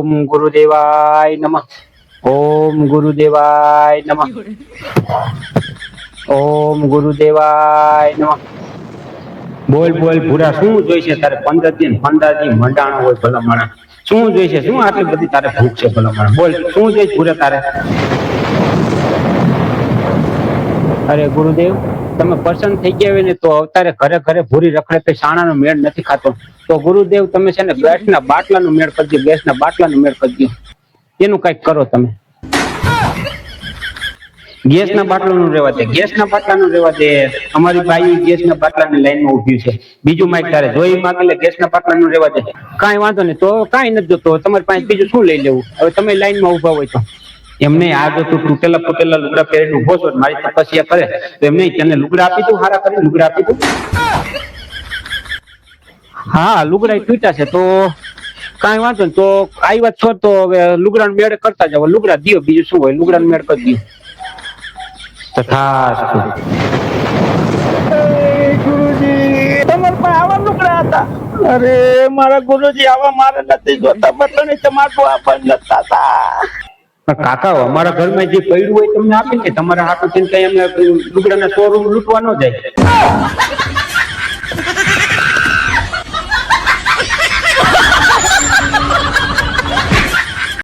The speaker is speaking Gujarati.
ઓમ ગુરુદેવાય નમઃ. ઓમ ગુરુદેવાય નમઃ. ઓમ ગુરુદેવાય નમઃ. બોલ બોલ ભૂરા, શું જોઈશે તારે? 15 દી મંડાણો હોય ભલા માણસ. શું જોઈશે? શું આટલી બધી તારે ભૂખ છે ભલા માણસ? બોલ શું જોઈશે ભૂરા તારે? અરે ગુરુદેવ, તમે પસંદ થઈ ગયા હોય ને તો અવતારે ઘરે ઘરે ભૂરી રખડે તો શાણાનો મેળ નથી ખાતો. તો ગુરુદેવ તમે છે ને ગેસના બાટલાનો મેળ કરી દો. ગેસના બાટલાનો મેળ કરી દો. એનું કઈક કરો તમે. ગેસના બાટલાનું રહેવા દે. ગેસના બાટલાનું રહેવા દે. અમારી બાઈ ગેસના બાટલાની લાઈનમાં ઊભી છે. બીજું માઇક તારે જોઈ માંગે લે. ગેસના બાટલાનું રહેવા દે. કાંઈ વાંધો નહીં. તો કાંઈ નથી જોતો. તમારી પાસે બીજું શું લઈ લેવું? હવે તમે લાઈનમાં ઊભા હોય તો એમને આ જો તું તૂટેલા ફૂટેલા લુગડા પહેરીને ઉભો છો, મારી તપસ્યા કરે તો એમને તને લુગડા આપી દઉં. હારા કરીને લુગડા આપી દઉં. હા, લુગડા તૂટ્યા છે તો કાંઈ વાંધો નહીં. તો આવી વાત છો તો હવે લુગડાનો મેળ કરતા જાવ. લુગડા દિયો, બીજું શું હોય? લુગડાનો મેળ કરી દો. તથાસ્તુ. ગુરુજી, તમારા પાસે આવા લુગડા હતા? અરે મારા ગુરુજી, આવા મારે નથી જોતા. બટન ટમાટો આપણને નતા હતા. કાકા, અમારા ઘરમાં જે પડ્યું હોય તમને આપીને તમારા હાથો કઈ એમને લુગડાના શોરૂમ લૂંટવા ન જાય.